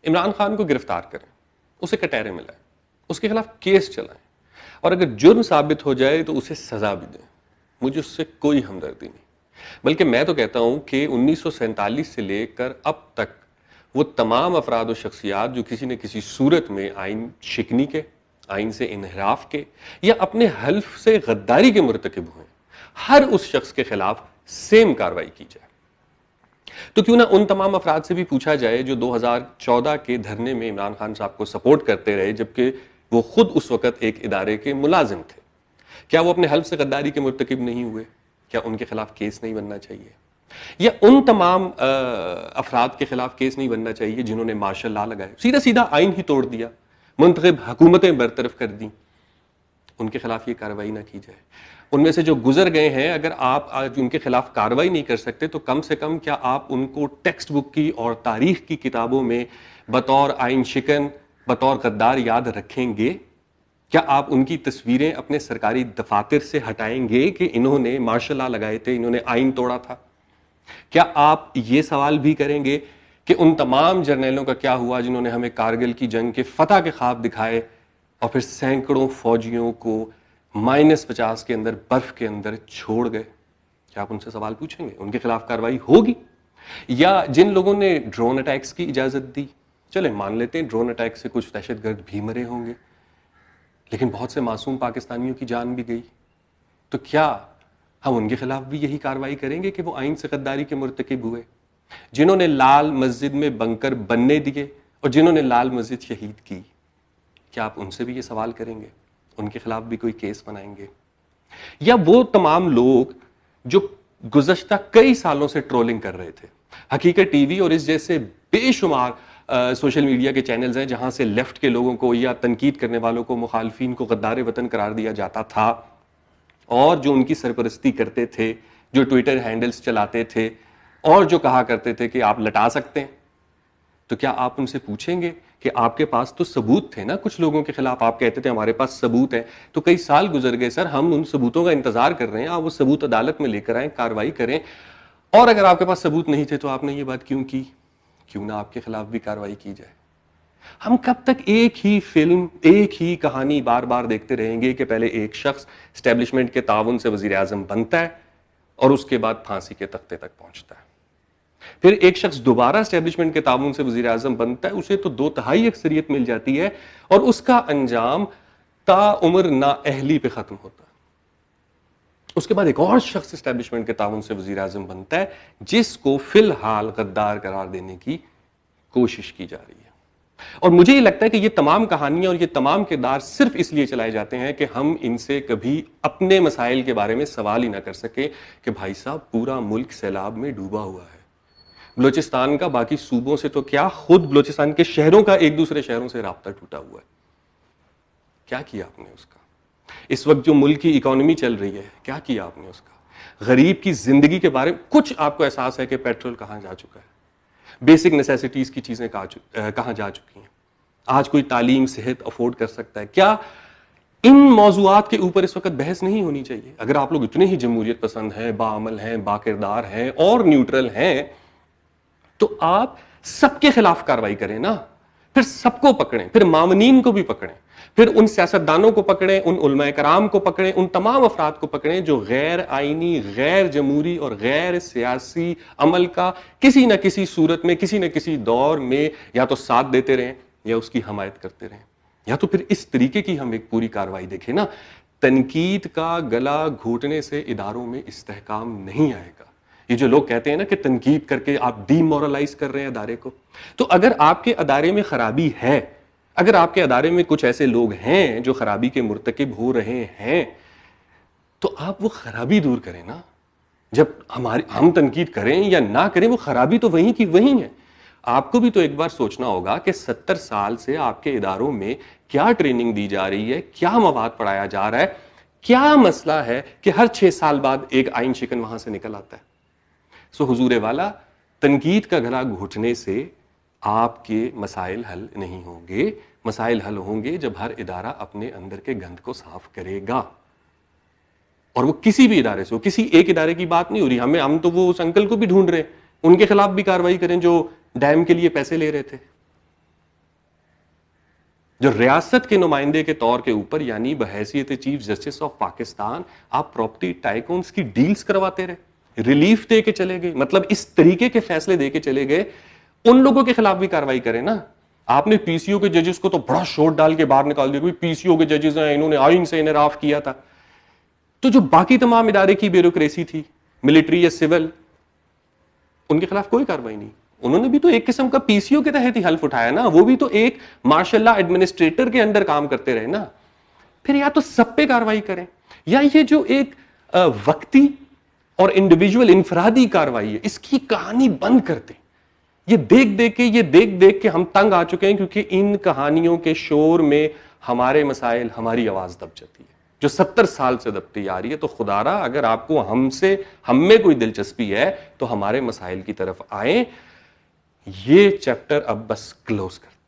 عمران خان کو گرفتار کریں، اسے کٹہرے میں لائیں، اس کے خلاف کیس چلائیں، اور اگر جرم ثابت ہو جائے تو اسے سزا بھی دیں. مجھے اس سے کوئی ہمدردی نہیں. بلکہ میں تو کہتا ہوں کہ 1947 سے لے کر اب تک وہ تمام افراد و شخصیات جو کسی نہ کسی صورت میں آئین شکنی کے، آئین سے انحراف کے یا اپنے حلف سے غداری کے مرتکب ہوئے، ہر اس شخص کے خلاف سیم کارروائی کی جائے. تو کیوں نہ ان تمام افراد سے بھی پوچھا جائے جو 2014 کے دھرنے میں عمران خان صاحب کو سپورٹ کرتے رہے جبکہ وہ خود اس وقت ایک ادارے کے ملازم تھے. کیا وہ اپنے حلف سے غداری کے مرتکب نہیں ہوئے؟ کیا ان کے خلاف کیس نہیں بننا چاہیے؟ یا ان تمام افراد کے خلاف کیس نہیں بننا چاہیے جنہوں نے مارشل لا لگائے، سیدھا سیدھا آئین ہی توڑ دیا، منتخب حکومتیں برطرف کر دیں، ان کے خلاف یہ کارروائی نہ کی جائے؟ ان میں سے جو گزر گئے ہیں، اگر آپ آج ان کے خلاف کارروائی نہیں کر سکتے تو کم سے کم کیا آپ ان کو ٹیکسٹ بک کی اور تاریخ کی کتابوں میں بطور آئین شکن، بطور غدار یاد رکھیں گے؟ کیا آپ ان کی تصویریں اپنے سرکاری دفاتر سے ہٹائیں گے کہ انہوں نے مارشل لا لگائے تھے، انہوں نے آئین توڑا تھا؟ کیا آپ یہ سوال بھی کریں گے کہ ان تمام جرنیلوں کا کیا ہوا جنہوں نے ہمیں کارگل کی جنگ کے فتح کے خواب دکھائے اور پھر سینکڑوں فوجیوں کو -50 کے اندر، برف کے اندر چھوڑ گئے؟ کیا آپ ان سے سوال پوچھیں گے؟ ان کے خلاف کارروائی ہوگی؟ یا جن لوگوں نے ڈرون اٹیکس کی اجازت دی، چلیں مان لیتے ہیں ڈرون اٹیک سے کچھ دہشت گرد بھی مرے ہوں گے، لیکن بہت سے معصوم پاکستانیوں کی جان بھی گئی، تو کیا ہم ان کے خلاف بھی یہی کارروائی کریں گے کہ وہ آئین سے غداری کے مرتکب ہوئے؟ جنہوں نے لال مسجد میں بنکر بننے دیے اور جنہوں نے لال مسجد شہید کی، کیا آپ ان سے بھی یہ سوال کریں گے؟ ان کے خلاف بھی کوئی کیس بنائیں گے؟ یا وہ تمام لوگ جو گزشتہ کئی سالوں سے ٹرولنگ کر رہے تھے، حقیقت ٹی وی اور اس جیسے بے شمار سوشل میڈیا کے چینلز ہیں جہاں سے لیفٹ کے لوگوں کو یا تنقید کرنے والوں کو، مخالفین کو غدار وطن قرار دیا جاتا تھا، اور جو ان کی سرپرستی کرتے تھے، جو ٹویٹر ہینڈلز چلاتے تھے اور جو کہا کرتے تھے کہ آپ لٹا سکتے ہیں، تو کیا آپ ان سے پوچھیں گے کہ آپ کے پاس تو ثبوت تھے نا؟ کچھ لوگوں کے خلاف آپ کہتے تھے ہمارے پاس ثبوت ہے، تو کئی سال گزر گئے سر، ہم ان ثبوتوں کا انتظار کر رہے ہیں، آپ وہ ثبوت عدالت میں لے کر آئیں، کارروائی کریں، اور اگر آپ کے پاس ثبوت نہیں تھے تو آپ نے یہ بات کیوں کی؟ کیوں نہ آپ کے خلاف بھی کارروائی کی جائے؟ ہم کب تک ایک ہی فلم، ایک ہی کہانی بار بار دیکھتے رہیں گے کہ پہلے ایک شخص اسٹیبلشمنٹ کے تعاون سے وزیر اعظم بنتا ہے اور اس کے بعد پھانسی کے تختے تک پہنچتا ہے، پھر ایک شخص دوبارہ اسٹیبلشمنٹ کے تعاون سے وزیر اعظم بنتا ہے، اسے تو 2/3 اکثریت مل جاتی ہے اور اس کا انجام تا عمر نااہلی پہ ختم ہوتا ہے. اس کے بعد ایک اور شخص اسٹیبلشمنٹ کے تعاون سے وزیر اعظم بنتا ہے جس کو فی الحال غدار قرار دینے کی کوشش کی جا رہی ہے. اور مجھے یہ لگتا ہے کہ یہ تمام کہانیاں اور یہ تمام کردار صرف اس لیے چلائے جاتے ہیں کہ ہم ان سے کبھی اپنے مسائل کے بارے میں سوال ہی نہ کر سکیں کہ بھائی صاحب پورا ملک سیلاب میں ڈوبا ہوا ہے. بلوچستان کا باقی صوبوں سے تو کیا، خود بلوچستان کے شہروں کا ایک دوسرے شہروں سے رابطہ ٹوٹا ہوا ہے. کیا کیا آپ نے اس کا؟ اس وقت جو ملک کی اکانومی چل رہی ہے، کیا کیا آپ نے اس کا؟ غریب کی زندگی کے بارے میں کچھ آپ کو احساس ہے کہ پیٹرول کہاں جا چکا ہے؟ بیسک نیسیسٹیز کی چیزیں کہاں جا چکی ہیں؟ آج کوئی تعلیم، صحت افورڈ کر سکتا ہے؟ کیا ان موضوعات کے اوپر اس وقت بحث نہیں ہونی چاہیے؟ اگر آپ لوگ اتنے ہی جمہوریت پسند ہیں، باعمل ہیں، باکردار ہیں اور نیوٹرل ہیں تو آپ سب کے خلاف کارروائی کریں نا، پھر سب کو پکڑیں، پھر معاونین کو بھی پکڑیں، پھر ان سیاستدانوں کو پکڑیں، ان علماء کرام کو پکڑیں، ان تمام افراد کو پکڑیں جو غیر آئینی، غیر جمہوری اور غیر سیاسی عمل کا کسی نہ کسی صورت میں، کسی نہ کسی دور میں یا تو ساتھ دیتے رہیں یا اس کی حمایت کرتے رہیں. یا تو پھر اس طریقے کی ہم ایک پوری کارروائی دیکھیں نا. تنقید کا گلا گھونٹنے سے اداروں میں استحکام نہیں آئے گا. یہ جو لوگ کہتے ہیں نا کہ تنقید کر کے آپ ڈی مورلائز کر رہے ہیں ادارے کو، تو اگر آپ کے ادارے میں خرابی ہے، اگر آپ کے ادارے میں کچھ ایسے لوگ ہیں جو خرابی کے مرتکب ہو رہے ہیں، تو آپ وہ خرابی دور کریں نا. جب ہم تنقید کریں یا نہ کریں، وہ خرابی تو وہیں کی وہیں ہے. آپ کو بھی تو ایک بار سوچنا ہوگا کہ 70 سال سے آپ کے اداروں میں کیا ٹریننگ دی جا رہی ہے، کیا مواد پڑھایا جا رہا ہے، کیا مسئلہ ہے کہ ہر 6 سال بعد ایک آئین شکن وہاں سے نکل آتا ہے. سو حضور والا، تنقید کا گلا گھونٹنے سے آپ کے مسائل حل نہیں ہوں گے. مسائل حل ہوں گے جب ہر ادارہ اپنے اندر کے گند کو صاف کرے گا، اور وہ کسی بھی ادارے سے ہو. کسی ایک ادارے کی بات نہیں ہو رہی، ہم تو وہ اس انکل کو بھی ڈھونڈ رہے ہیں، ان کے خلاف بھی کارروائی کریں جو ڈیم کے لیے پیسے لے رہے تھے. جو ریاست کے نمائندے کے طور کے اوپر یعنی بحیثیت چیف جسٹس آف پاکستان آپ پراپرٹی ٹائکونز کی ڈیلز کرواتے رہے, ریلیف دے کے چلے گئے, مطلب اس طریقے کے فیصلے دے کے چلے گئے. ان لوگوں کے خلاف بھی کاروائی کریں نا. آپ نے پی سی او کے ججز کو تو بڑا شوٹ ڈال کے باہر نکال دیا, پی سی او کے ججز ہیں, انہوں نے آئین سے انحراف کیا تھا. تو جو باقی تمام ادارے کی بیوروکریسی تھی, ملٹری یا سول, ان کے خلاف کوئی کاروائی نہیں. انہوں نے بھی تو ایک قسم کا پی سی او کے تحت ہی حلف اٹھایا نا, وہ بھی تو ایک ماشاء اللہ ایڈمنسٹریٹر کے اندر کام کرتے رہے نا. پھر یا تو سب پہ کاروائی کریں, یا یہ جو ایک وقتی اور انڈیویجول انفرادی کاروائی ہے اس کی کہانی بند کرتے. یہ دیکھ دیکھ کے ہم تنگ آ چکے ہیں, کیونکہ ان کہانیوں کے شور میں ہمارے مسائل, ہماری آواز دب جاتی ہے جو 70 سال سے دبتی آ رہی ہے. تو خدا را اگر آپ کو ہم میں کوئی دلچسپی ہے تو ہمارے مسائل کی طرف آئیں. یہ چیپٹر اب بس کلوز کرتے